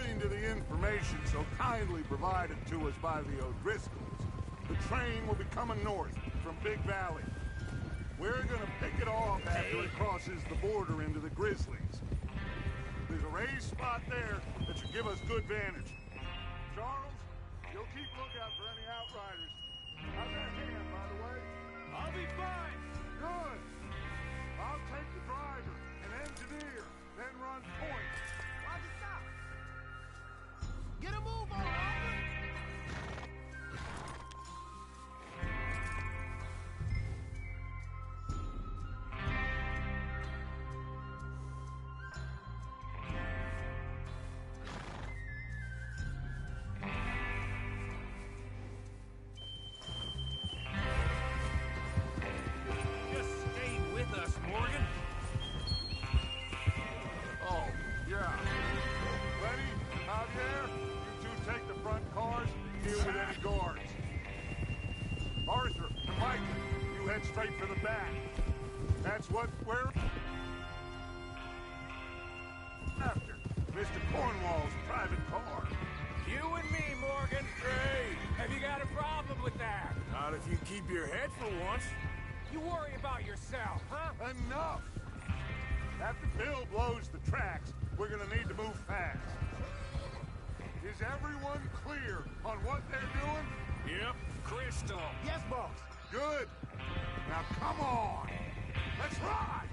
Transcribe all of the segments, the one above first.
According to the information so kindly provided to us by the O'Driscolls, the train will be coming north from Big Valley. We're gonna pick it off after it crosses the border into the Grizzlies. There's a raised spot there that should give us good vantage. Charles, you'll keep lookout for any outriders. How's that hand, by the way? I'll be fine. Good. I'll take the driver and engineer, then run point. Roger, stop. Get a move on, Arthur. Just stay with us, Morgan. Oh, yeah. Lenny, Javier, you two take the front cars and deal with any guards. Arthur and Mike, you head straight for the back. That's what we're after. Mr. Cornwall's private car. You and me, Morgan. Great. Have you got a problem with that? Not if you keep your head for once. You worry about yourself, huh? Enough! After Bill blows the tracks, we're gonna need to move fast. Is everyone clear on what they're doing? Yep. Crystal. Yes, boss. Good. Now come on. Let's ride.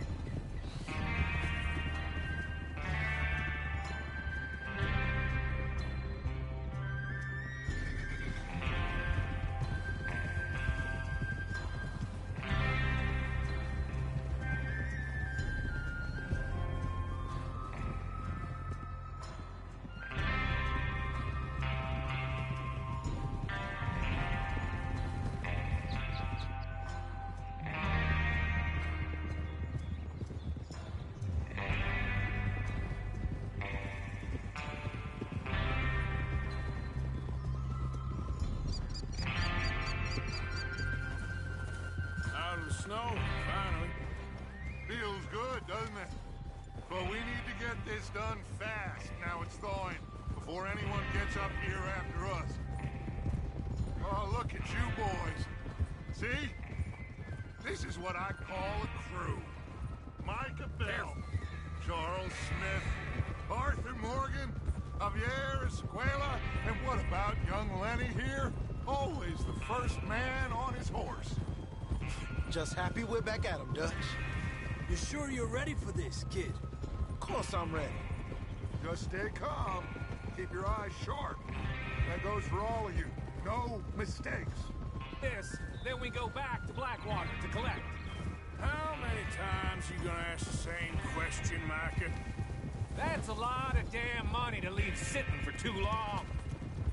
Out of the snow, finally. Feels good, doesn't it? But we need to get this done fast now it's thawing, before anyone gets up here after us. Oh, look at you boys. See? This is what I call a crew. Micah Bell, Charles Smith, Arthur Morgan, Javier Escuela, and what about young Lenny here? Always the first man on his horse. Just happy we're back at 'em, Dutch. You sure you're ready for this, kid? Of course I'm ready. Just stay calm. Keep your eyes sharp. That goes for all of you. No mistakes. This, then we go back to Blackwater to collect. How many times you gonna ask the same question, Micah? That's a lot of damn money to leave sitting for too long.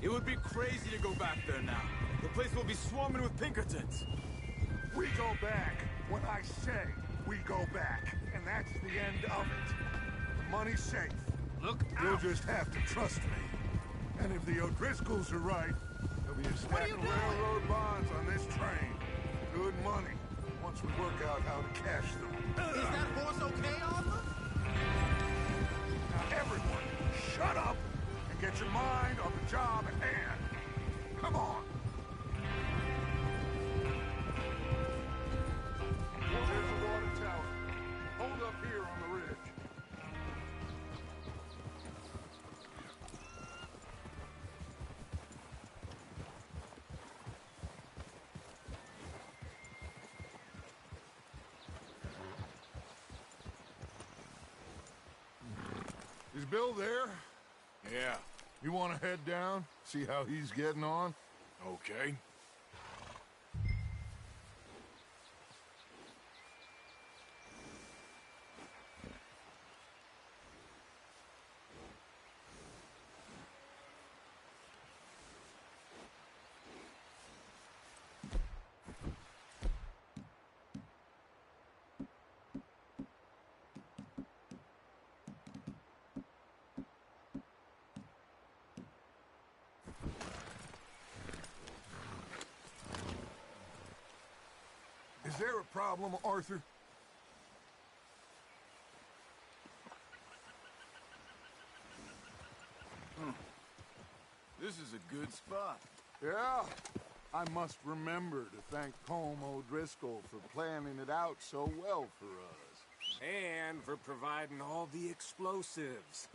It would be crazy to go back there now. The place will be swarming with Pinkertons. We go back when I say we go back, and that's the end of it. The money's safe. Look You'll out. just have to trust me. And if the O'Driscolls are right, there'll be a What are stack you of doing? railroad bonds on this train. Good money, once we work out how to cash them. Is that horse okay, Arthur? Now everyone, shut up and get your mind on the job at hand. Come on. There's the water tower. Hold up here on the ridge. Is Bill there? Yeah, You want to head down, see how he's getting on? okay. Is there a problem, Arthur? This is a good spot. Yeah. I must remember to thank Colm O'Driscoll for planning it out so well for us. And for providing all the explosives.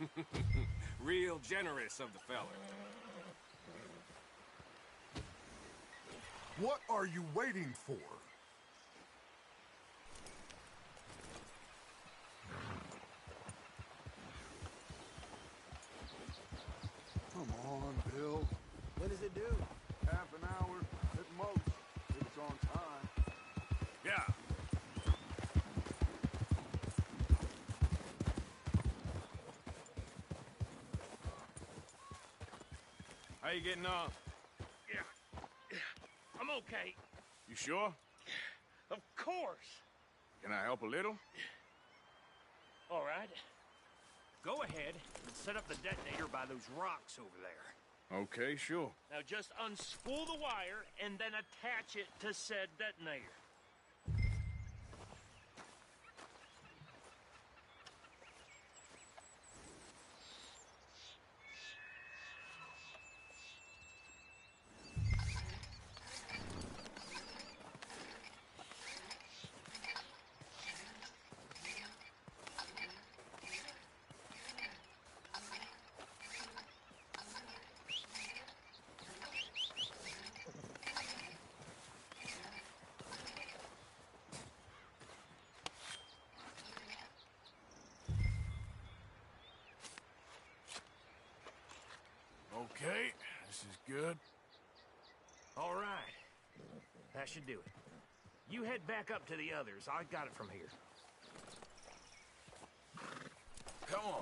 Real generous of the fella. What are you waiting for? Come on, Bill. When does it do? Half an hour at most, if it's on time. Yeah. How you getting on? Yeah. I'm okay. You sure? Of course. Can I help a little? All right. Go ahead and set up the detonator by those rocks over there. Okay, sure. Now just unspool the wire and then attach it to said detonator. Okay, this is good. All right. That should do it. You head back up to the others. I got it from here. Come on,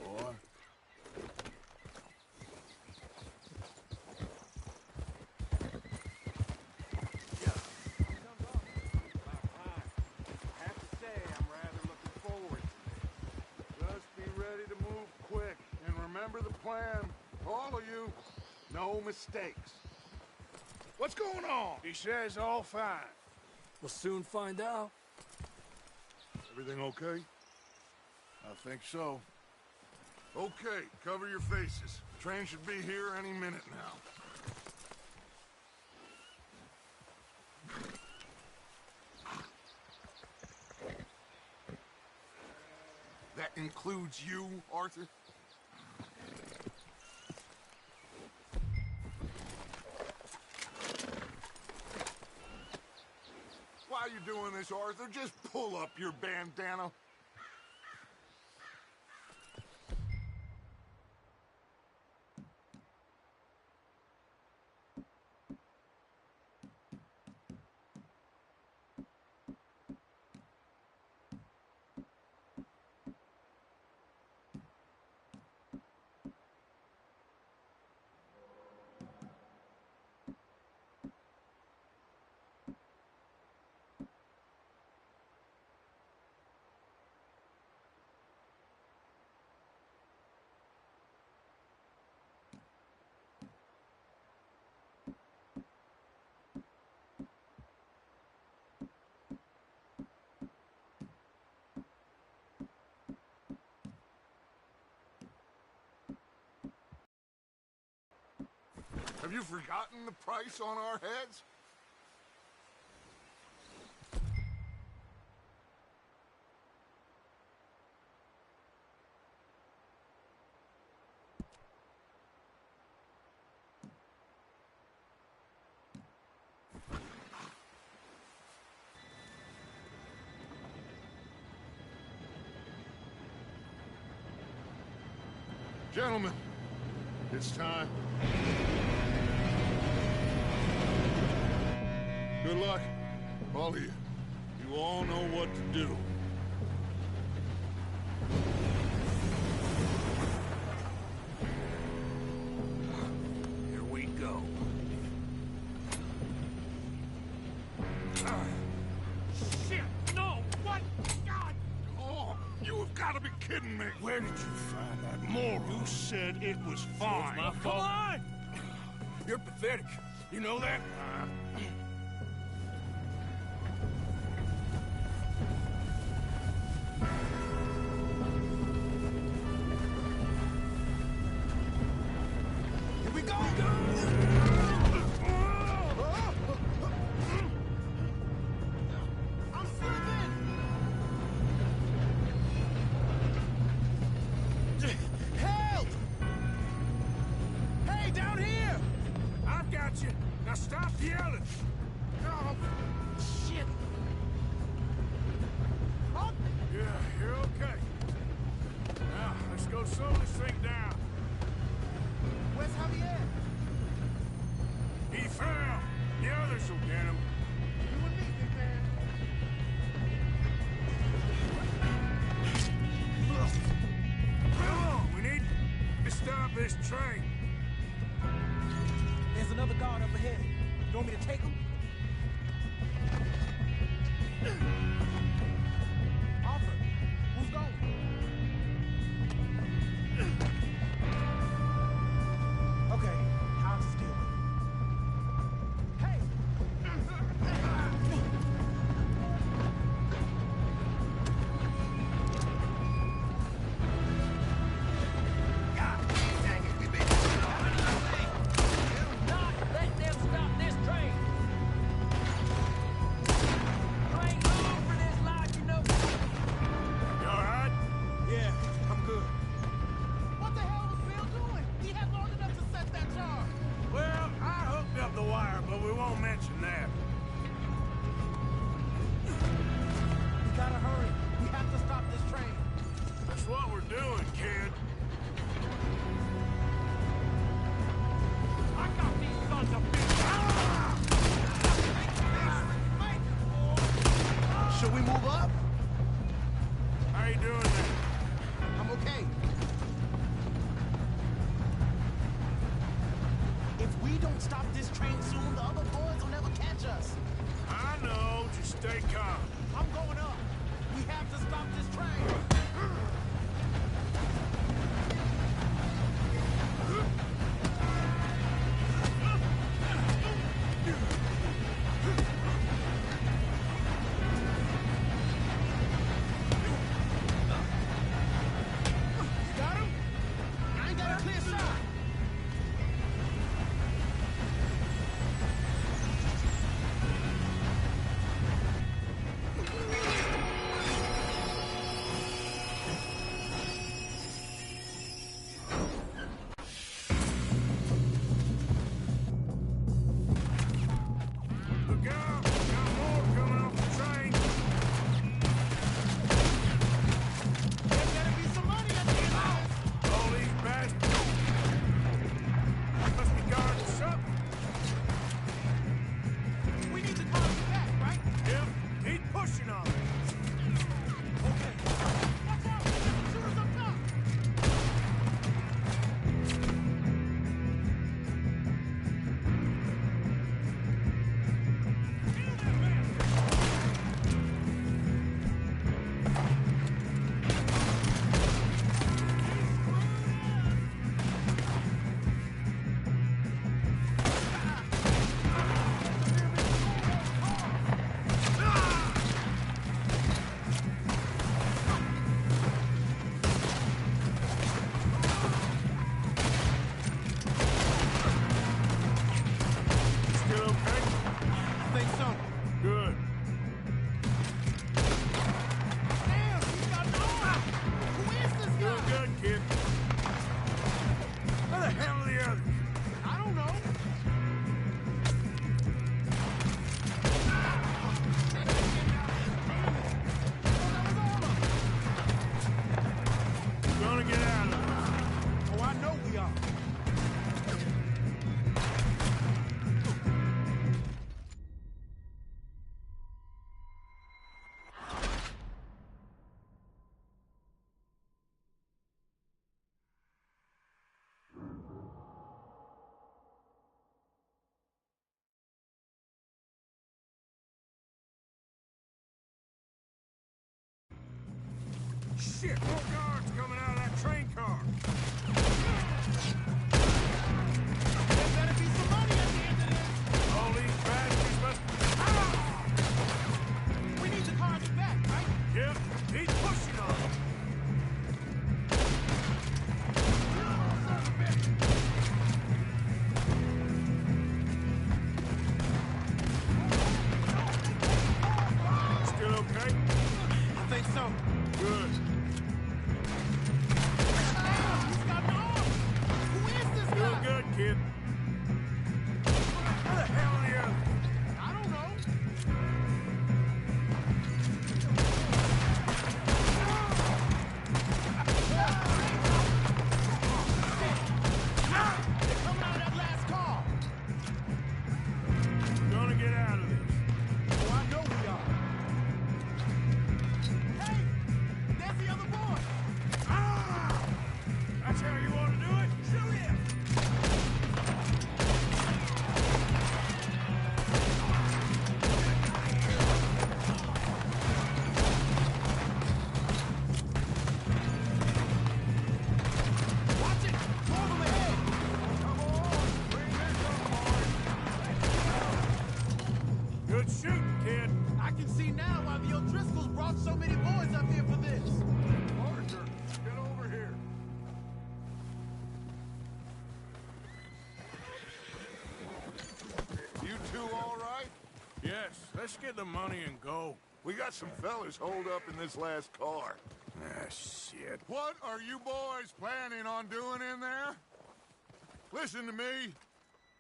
boy. Just be ready to move quick. And remember the plan. All of you, no mistakes. What's going on? He says all fine. We'll soon find out. Everything okay? I think so. Okay, cover your faces. Train should be here any minute now. That includes you, Arthur? Why are you doing this, Arthur? Just pull up your bandana. Have you forgotten the price on our heads? Gentlemen, it's time. Good luck, all of you. You all know what to do. Here we go. Shit! No! What? God! Oh, you have got to be kidding me. Where did you find that moron? You said it was fine. My Come fault. on! You're pathetic. You know that? Here we go! Now stop yelling! Oh, shit. Oh, Yeah, you're okay. Now, let's go slow this thing down. where's Javier? He fell. The others will get him. You and me, big man. Come on, we need to stop this train. There's another guard up ahead. You want me to take him? Arthur, who's going? Okay, I'll just deal with it. Hey! Not let them stop this train! You ain't long for this life, you know. You alright? Yeah, I'm good. What the hell was Bill doing? He had long enough to set that charge. Well, I hooked up the wire, but we won't mention that. We gotta hurry. We have to stop this train. That's what we're doing, kid. I got these sons of bitches. Should we move up? How you doing there? I'm okay. If we don't stop this train soon, the other boys will never catch us. I know, just stay calm. I'm going up. We have to stop this train. You got him? I ain't got a clear shot. Look out! Got more coming off the train. There's gotta be some money at the end of this. All these bastards. Must be guarding something. We need to call you back, right? Yep, keep pushing on it. Okay. Watch out! Shoot us up top! Still okay? I think so. Good. Damn, he's got an arm! Who is this Doing guy? good, kid. Where the hell are the others? I don't know. We're gonna get out of this. Oh, I know we are. Shit, more guards coming out of that train car. There better be some money at the end of this. All these bastards must... Ah! We need the cars back, right? Yep, keep pushing on it. Still okay? I think so. Good. Let's get the money and go. We got some fellas holed up in this last car. Ah, shit. What are you boys planning on doing in there? Listen to me.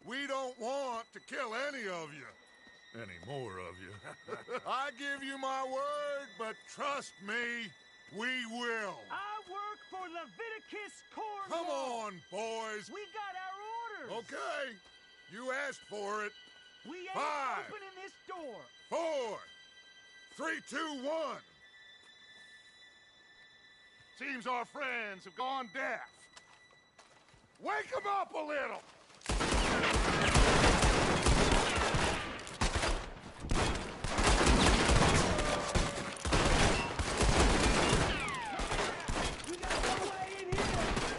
We don't want to kill any of you. Any more of you. I give you my word, but trust me, we will. I work for Leviticus Corps. Come on, boys. We got our orders. Okay. You asked for it. We ain't 5, opening this door. 4, 3, 2, 1. Seems our friends have gone deaf. Wake them up a little.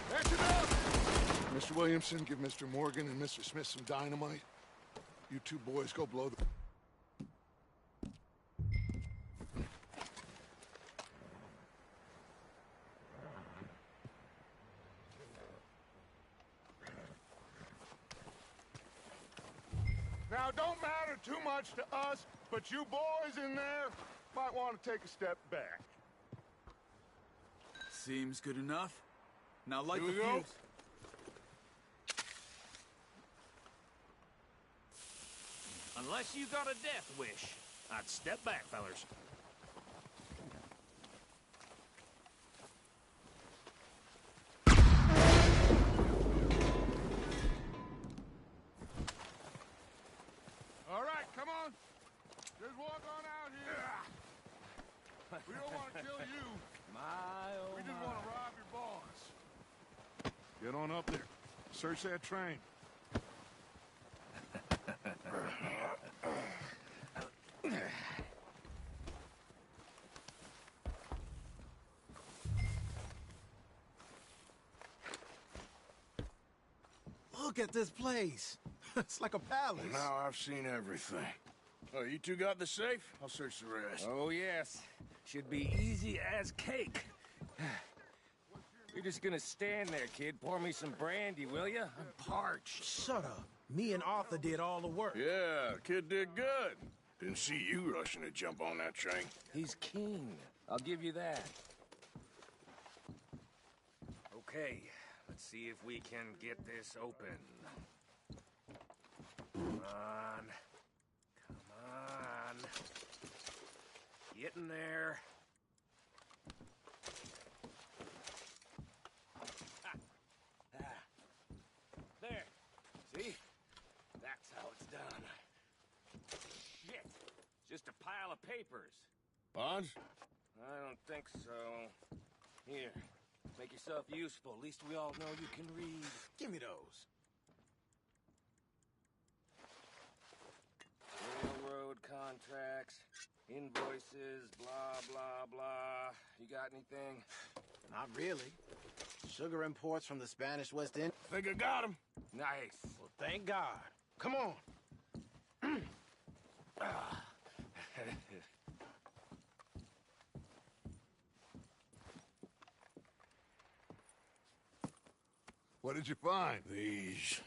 That's enough. Mr. Williamson, give Mr. Morgan and Mr. Smith some dynamite. You two boys go blow the... Now, don't matter too much to us, but you boys in there might want to take a step back. Seems good enough. Now light Here the we go. fuse. Unless you got a death wish, I'd step back, fellers. All right, come on. Just walk on out here. We don't want to kill you. We just want to rob your boss. Get on up there. Search that train. Look at this place. It's like a palace. Now I've seen everything. Oh, you two got the safe? I'll search the rest. Oh, yes. Should be easy as cake. You're just gonna stand there, kid. Pour me some brandy, will you? I'm parched. Shut up. Me and Arthur did all the work. Yeah, kid did good. Didn't see you rushing to jump on that train. He's king. I'll give you that. Okay, let's see if we can get this open. Come on. Come on. Get in there. There. See? That's how it's done. Shit. Just a pile of papers. Bonds? I don't think so. Here. Make yourself useful. At least we all know you can read. Give me those. Railroad contracts, invoices, blah, blah, blah. You got anything? Not really. Sugar imports from the Spanish West Indies. Think I got him. Nice. Well, thank God. Come on. What did you find? These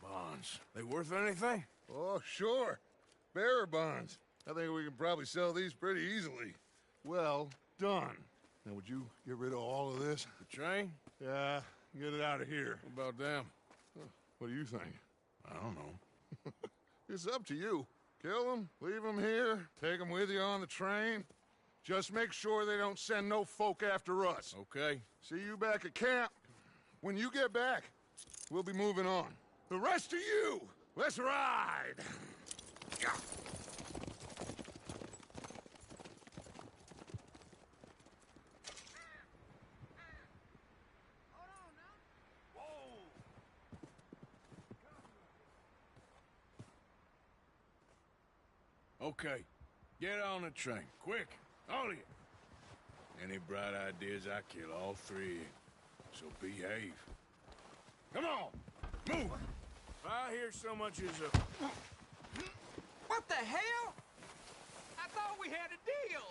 bonds. They worth anything? Oh, sure. Bearer bonds. I think we can probably sell these pretty easily. Well done. Now, would you get rid of all of this? The train? Yeah, get it out of here. What about them? What do you think? I don't know. It's up to you. Kill them, leave them here, take them with you on the train. Just make sure they don't send no folk after us. Okay. See you back at camp. When you get back, we'll be moving on. The rest of you, let's ride! Okay. Get on the train. Quick. All of you. Any bright ideas, I kill all three of you. So behave. Come on! Move! If I hear so much as a... What the hell? I thought we had a deal.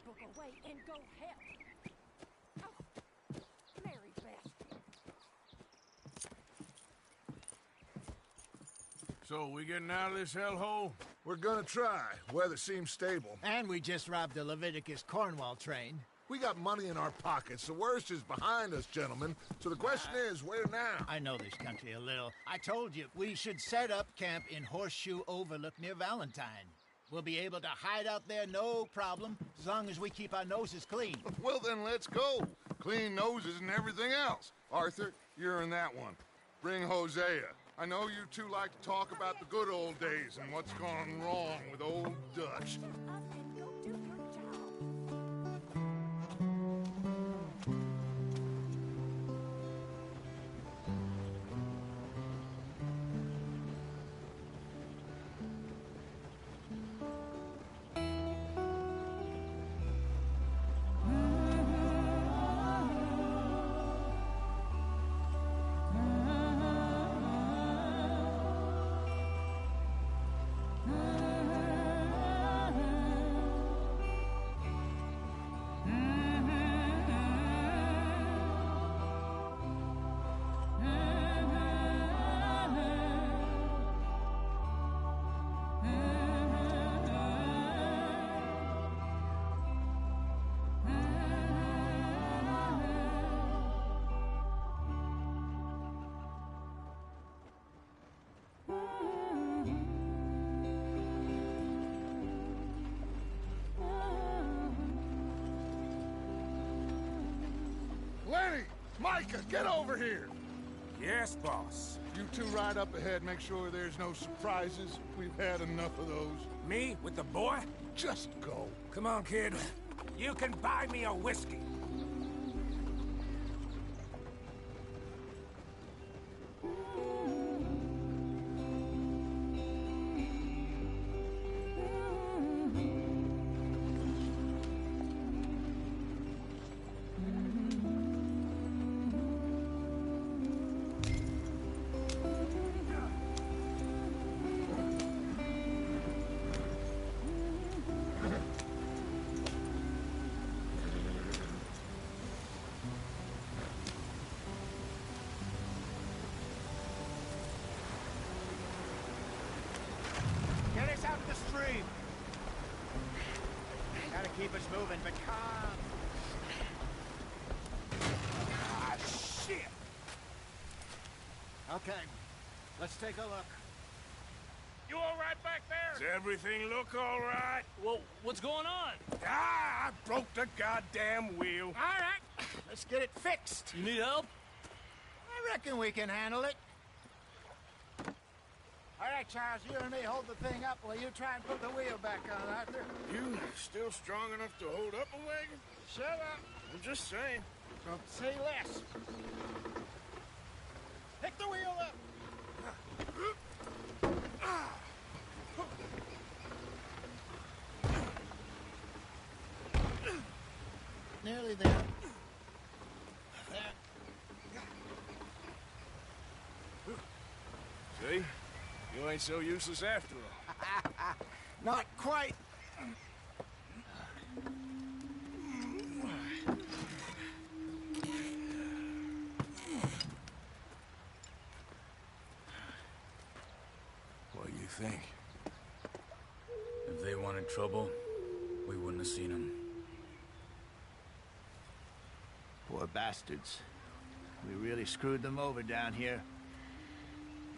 book away and go help. Oh, Mary Beth. So, we getting out of this hellhole? We're gonna try. Weather seems stable. And we just robbed the Leviticus Cornwall train. We got money in our pockets. The worst is behind us, gentlemen. So the question is, where now? I know this country a little. I told you, we should set up camp in Horseshoe Overlook near Valentine. We'll be able to hide out there, no problem, as long as we keep our noses clean. Well, then let's go. Clean noses and everything else. Arthur, you're in that one. Bring Hosea. I know you two like to talk about the good old days and what's gone wrong with old Dutch. Up and go do your job. Lenny! Micah, get over here! Yes, boss. You two ride up ahead, make sure there's no surprises. We've had enough of those. Me with the boy? Just go. Come on, kid. You can buy me a whiskey. Get us out the stream. Gotta keep us moving, but calm. Ah, shit! Okay, let's take a look. You all right back there? Does everything look all right? Well, what's going on? Ah, I broke the goddamn wheel. All right, let's get it fixed. You need help? I reckon we can handle it. All right, Charles, you and me hold the thing up while you try and put the wheel back on, Arthur. You still strong enough to hold up a wagon? Shut up. I'm just saying. Don't say less. Pick the wheel up. Nearly there. See? You ain't so useless after all. Not quite. What do you think? If they wanted trouble, we wouldn't have seen them. Poor bastards. We really screwed them over down here.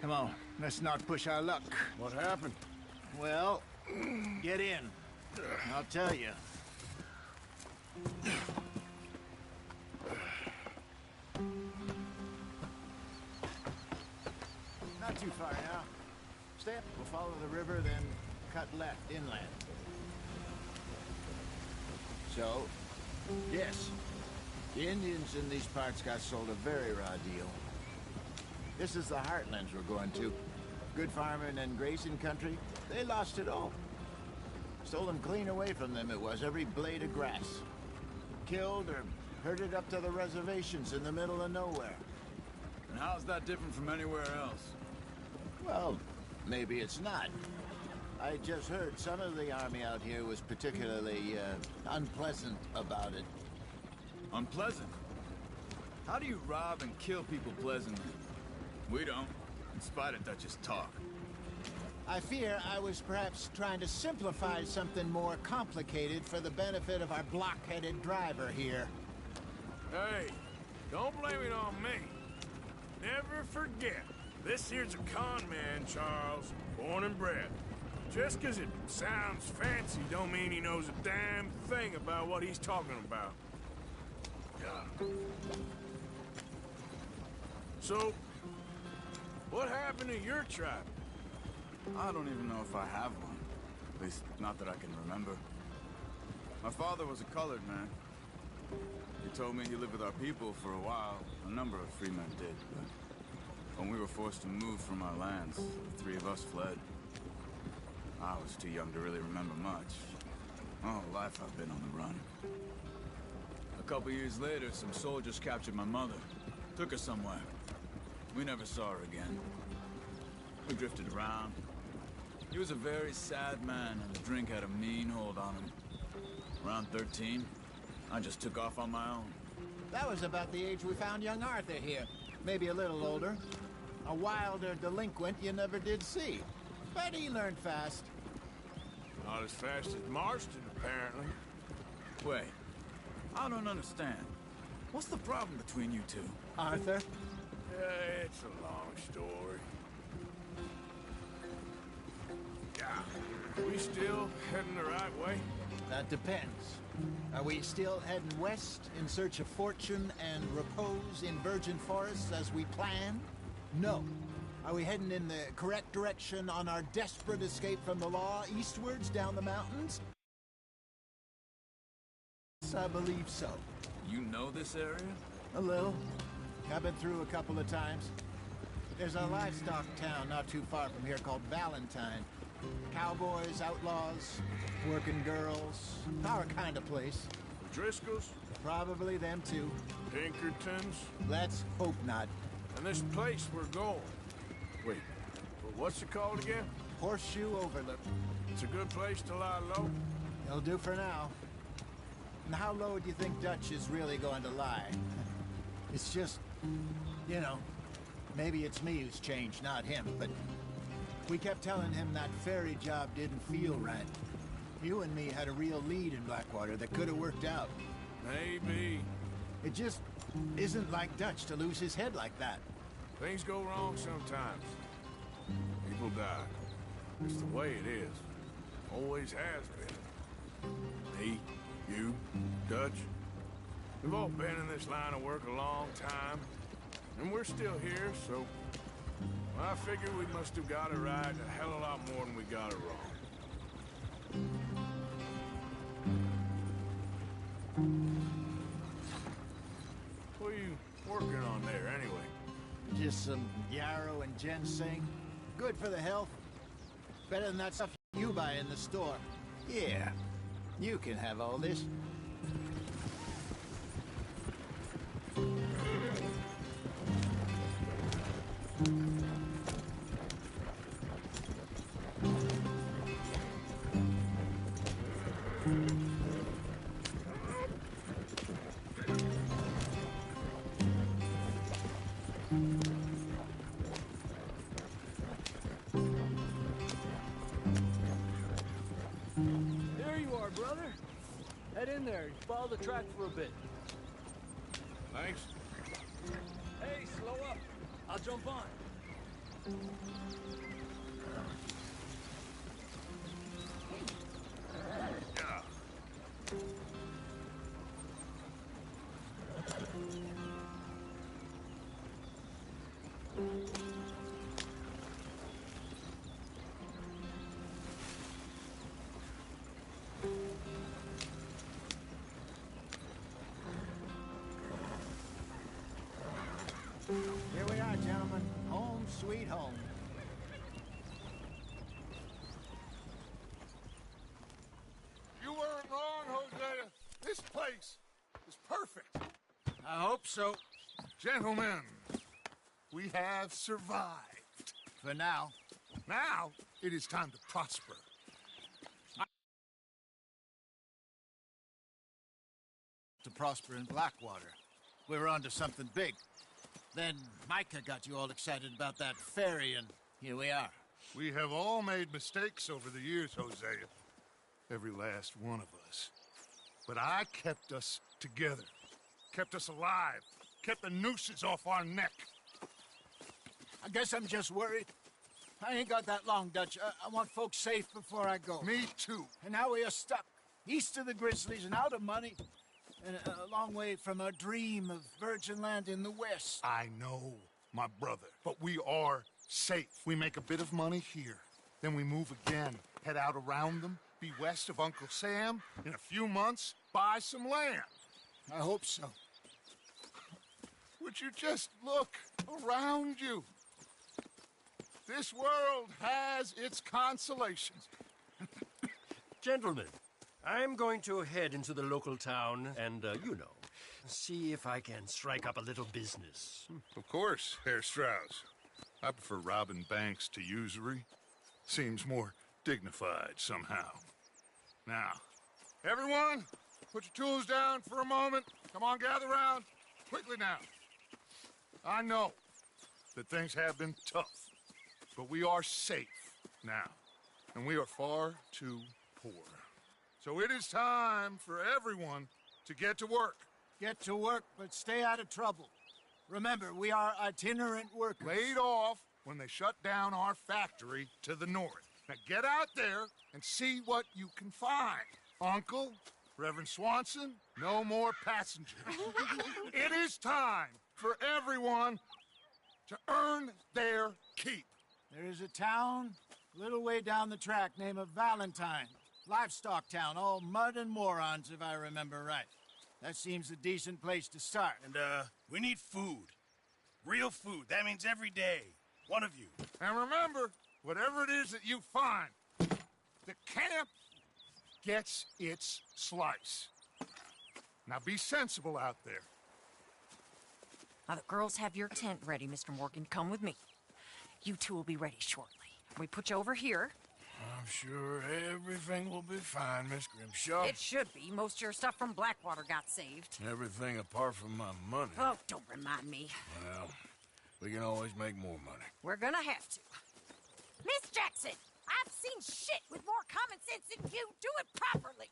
Come on, let's not push our luck. What happened? Well, get in. I'll tell you. Not too far now. Step, we'll follow the river, then cut left inland. So, yes, the Indians in these parts got sold a very raw deal. This is the heartlands we're going to. Good farming and grazing country, they lost it all. Stolen clean away from them it was, every blade of grass. Killed or herded up to the reservations in the middle of nowhere. And how's that different from anywhere else? Well, maybe it's not. I just heard some of the army out here was particularly unpleasant about it. Unpleasant? How do you rob and kill people pleasantly? We don't, in spite of Dutch's talk. I fear I was perhaps trying to simplify something more complicated for the benefit of our blockheaded driver here. Hey, don't blame it on me. Never forget, this here's a con man, Charles, born and bred. Just 'cause it sounds fancy don't mean he knows a damn thing about what he's talking about. Yeah. So, what happened to your tribe? I don't even know if I have one. At least, not that I can remember. My father was a colored man. He told me he lived with our people for a while. A number of free men did, but when we were forced to move from our lands, the three of us fled. I was too young to really remember much. My whole life I've been on the run. A couple years later, some soldiers captured my mother. Took her somewhere. We never saw her again. We drifted around. He was a very sad man, and the drink had a mean hold on him. Around 13, I just took off on my own. That was about the age we found young Arthur here. Maybe a little older. A wilder delinquent you never did see. But he learned fast. Not as fast as Marston, apparently. Wait, I don't understand. What's the problem between you two? Arthur? Yeah, it's a long story. Yeah. We still heading the right way? That depends. Are we still heading west in search of fortune and repose in virgin forests as we planned? No. Are we heading in the correct direction on our desperate escape from the law eastwards down the mountains? Yes, I believe so. You know this area? A little. I've been through a couple of times. There's a livestock town not too far from here called Valentine. Cowboys, outlaws, working girls, our kind of place. The Driscolls? Probably them too. Pinkertons? Let's hope not. And this place we're going. Wait, what's it called again? Horseshoe Overlook. It's a good place to lie low? It'll do for now. And how low do you think Dutch is really going to lie? It's just, you know, maybe it's me who's changed, not him, but we kept telling him that ferry job didn't feel right. You and me had a real lead in Blackwater that could have worked out. Maybe. It just isn't like Dutch to lose his head like that. Things go wrong sometimes. People die. It's the way it is. Always has been. Me, you, Dutch. We've all been in this line of work a long time. And we're still here, so... I figure we must have got it right a hell of a lot more than we got it wrong. What are you working on there, anyway? Just some yarrow and ginseng. Good for the health. Better than that stuff you buy in the store. Yeah, you can have all this. There you are, brother. Head in there. Follow the track for a bit. Thanks. Hey, slow up. I'll jump on. Here we are, gentlemen. Home sweet home. You weren't wrong, Hosea. This place is perfect. I hope so. Gentlemen, we have survived. For now. Now, it is time to prosper to prosper in Blackwater. We were onto something big. Then Micah got you all excited about that ferry, and here we are. We have all made mistakes over the years, Hosea. Every last one of us. But I kept us together. Kept us alive. Kept the nooses off our neck. I guess I'm just worried. I ain't got that long, Dutch. I want folks safe before I go. Me too. And now we are stuck, east of the Grizzlies and out of money, and a long way from our dream of virgin land in the west. I know, my brother, but we are safe. We make a bit of money here, then we move again, head out around them, be west of Uncle Sam, in a few months, buy some land. I hope so. Would you just look around you? This world has its consolations. Gentlemen, I'm going to head into the local town and, see if I can strike up a little business. Of course, Herr Strauss. I prefer robbing banks to usury. Seems more dignified somehow. Now, everyone, put your tools down for a moment. Come on, gather round. Quickly now. I know that things have been tough, but we are safe now, and we are far too poor. So it is time for everyone to get to work. Get to work, but stay out of trouble. Remember, we are itinerant workers. Laid off when they shut down our factory to the north. Now get out there and see what you can find. Uncle, Reverend Swanson, no more passengers. It is time for everyone to earn their keep. There is a town a little way down the track named Valentine. Livestock town, all mud and morons, if I remember right. That seems a decent place to start. And, we need food. Real food. That means every day. One of you. And remember, whatever it is that you find, the camp gets its slice. Now be sensible out there. Now, the girls have your tent ready, Mr. Morgan. Come with me. You two will be ready shortly. We put you over here. I'm sure everything will be fine, Miss Grimshaw. It should be. Most of your stuff from Blackwater got saved. Everything apart from my money. Oh, don't remind me. Well, we can always make more money. We're gonna have to. Miss Jackson, I've seen shit with more common sense than you. Do it properly.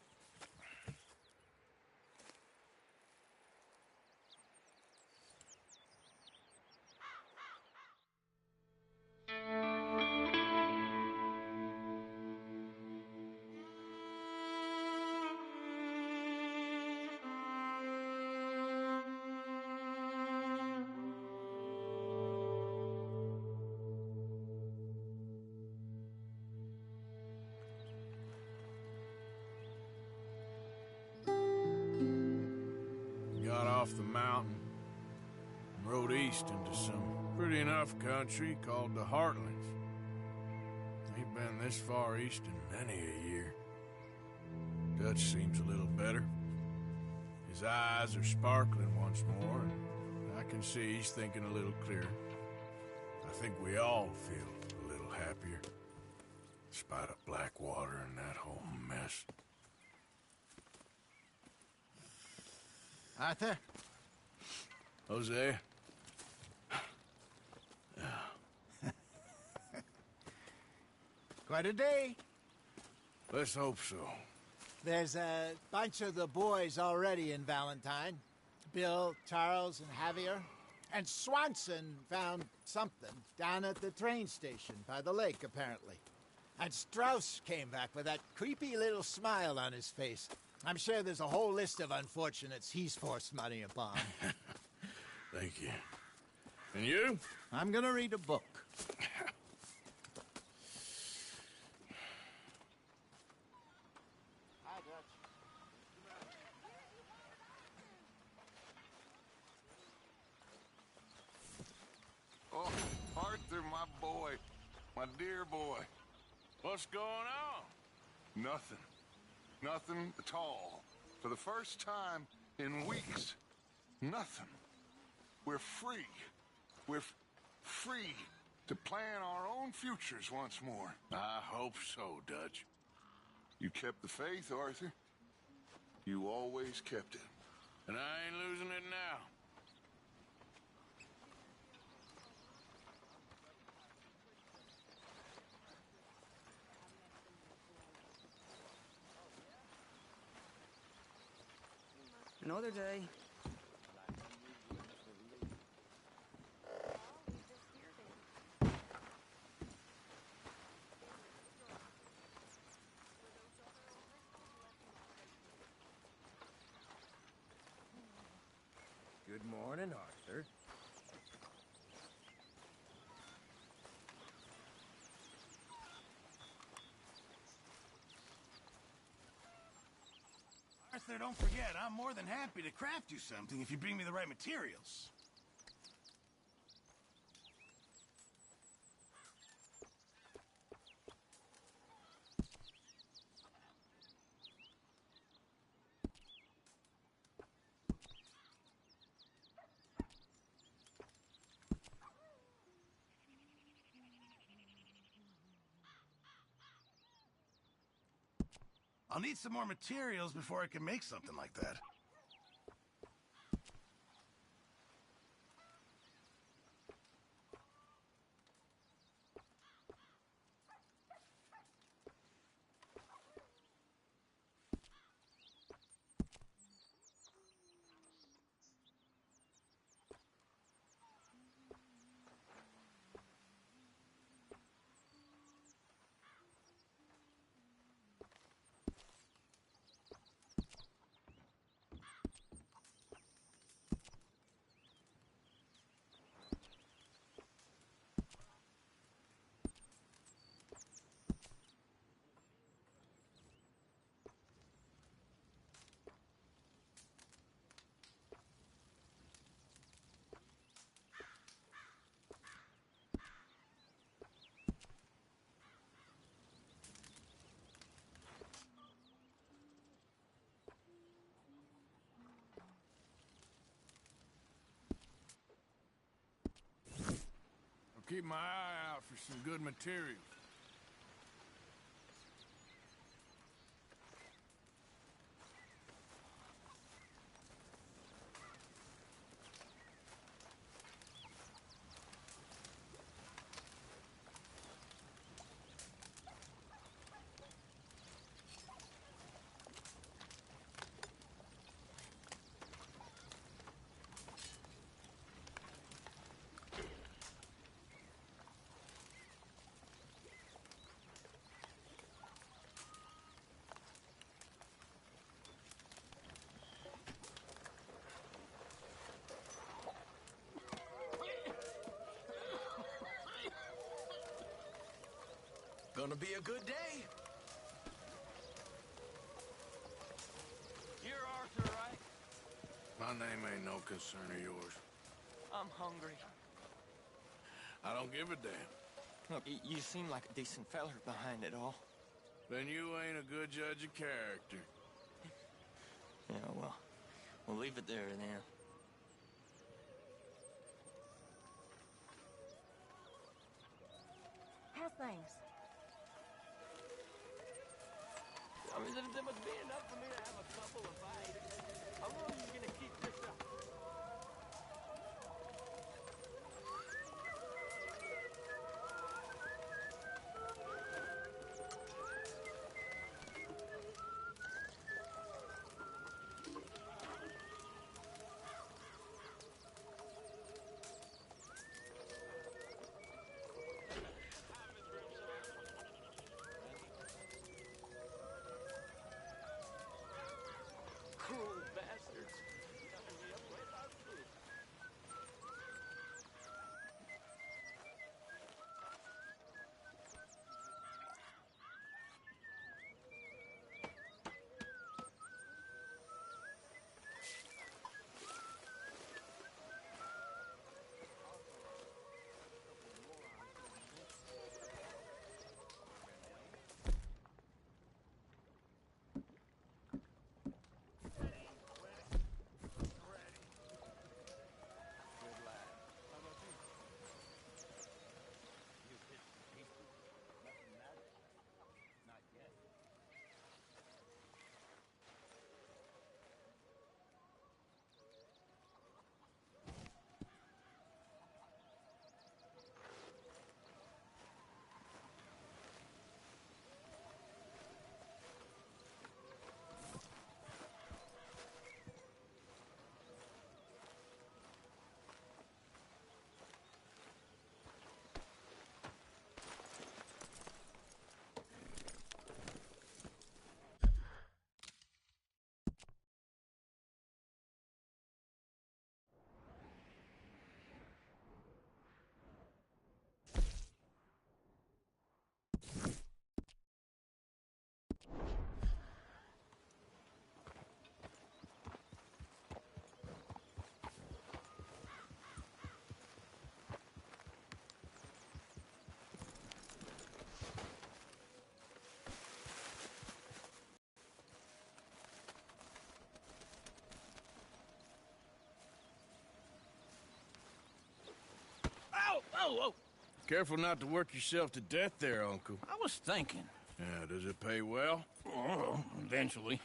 Got off the mountain and rode east into some pretty enough country called the Heartlands. Ain't been this far east in many a year. Dutch seems a little better. His eyes are sparkling once more, and I can see he's thinking a little clearer. I think we all feel a little happier, in spite of Blackwater and that whole mess. Arthur? Jose? Quite a day. Let's hope so. There's a bunch of the boys already in Valentine. Bill, Charles, and Javier. And Swanson found something down at the train station by the lake, apparently. And Strauss came back with that creepy little smile on his face. I'm sure there's a whole list of unfortunates he's forced money upon. Thank you. And you? I'm gonna read a book. Hi, Dutch. Oh, Arthur, my boy. My dear boy. What's going on? Nothing. Nothing at all. For the first time in weeks, nothing. We're free. We're free to plan our own futures once more. I hope so, Dutch. You kept the faith, Arthur. You always kept it. And I ain't losing it now. Another day. Good morning, Arthur. Arthur, don't forget, I'm more than happy to craft you something if you bring me the right materials. I'll need some more materials before I can make something like that. I'll keep my eye out for some good materials. Gonna be a good day. You're Arthur, right? My name ain't no concern of yours. I'm hungry. I don't give a damn. Look, you seem like a decent feller behind it all. Then you ain't a good judge of character. Yeah, well, we'll leave it there then. How's things? I mean, there must be enough for me to have a couple of bites. How long are you gonna keep this up? Cruel bastards. Oh! Careful not to work yourself to death there, Uncle. I was thinking. Yeah, does it pay well? Oh, eventually.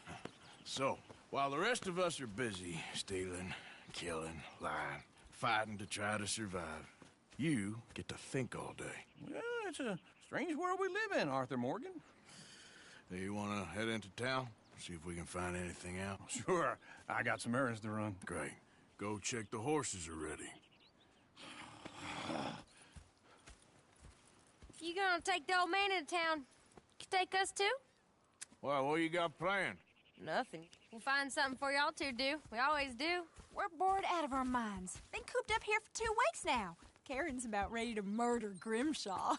So, while the rest of us are busy stealing, killing, lying, fighting to try to survive, you get to think all day. Well, it's a strange world we live in, Arthur Morgan. Hey, you want to head into town? See if we can find anything out? Sure. I got some errands to run. Great. Go check the horses are ready. You gonna take the old man into town? You take us too? Well, what you got planned? Nothing. We'll find something for y'all to do. We always do. We're bored out of our minds. Been cooped up here for 2 weeks now. Karen's about ready to murder Grimshaw.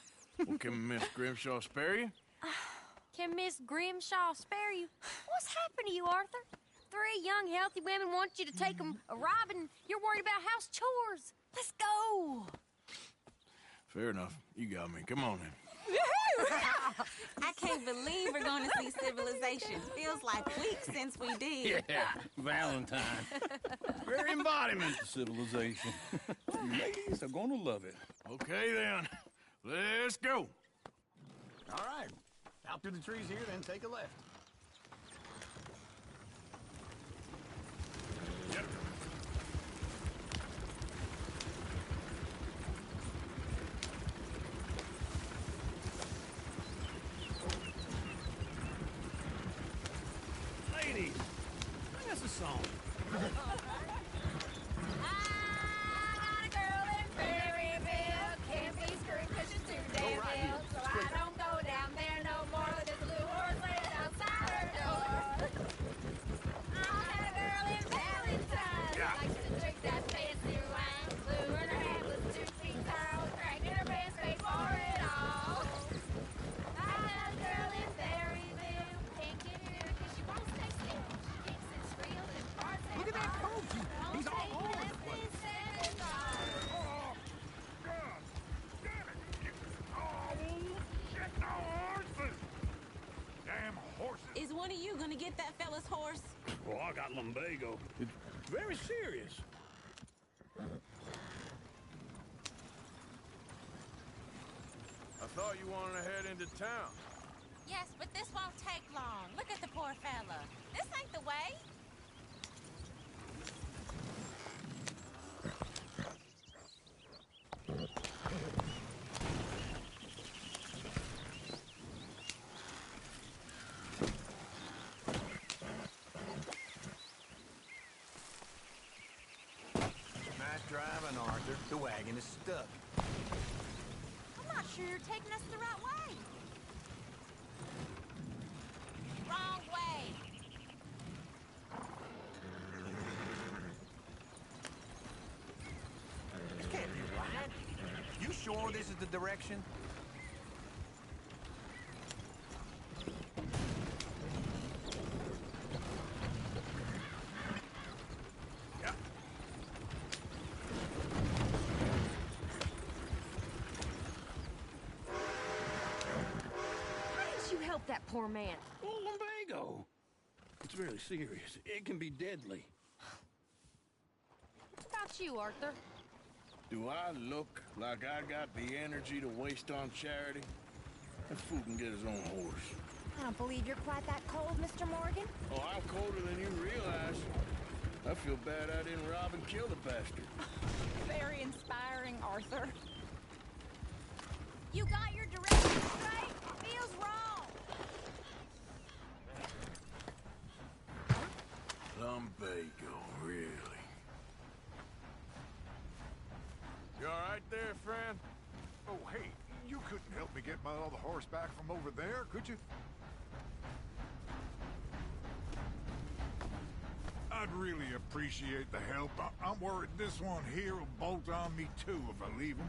Well, can Miss Grimshaw spare you? Can Miss Grimshaw spare you? What's happened to you, Arthur? 3 young, healthy women want you to take them a robbing. You're worried about house chores. Let's go. Fair enough. You got me. Come on then. I can't believe we're going to see civilization. Feels like weeks since we did. Yeah, Valentine. Very embodiment of civilization. You ladies are going to love it. Okay, then. Let's go. All right. Out through the trees here, then take a left. Yep. Ladies, sing us a song. Is one of you gonna get that fella's horse? Well, I got lumbago. It's very serious. I thought you wanted to head into town. Yes, but this won't take long. Look at the poor fella. This ain't the way. Nice driving, Arthur. The wagon is stuck. I'm not sure you're taking us the right way. Wrong way. This can't be right. You sure this is the direction? Help that poor man. Oh, lumbago. It's very serious. It can be deadly. What about you, Arthur? Do I look like I got the energy to waste on charity? That fool can get his own horse. I don't believe you're quite that cold, Mr. Morgan. Oh, I'm colder than you realize. I feel bad I didn't rob and kill the bastard. Very inspiring, Arthur. You got your directions straight? Feels wrong. Lumbago, really? You all right there, friend? Oh, hey, you couldn't help me get my other horse back from over there, could you? I'd really appreciate the help. I'm worried this one here will bolt on me too if I leave him.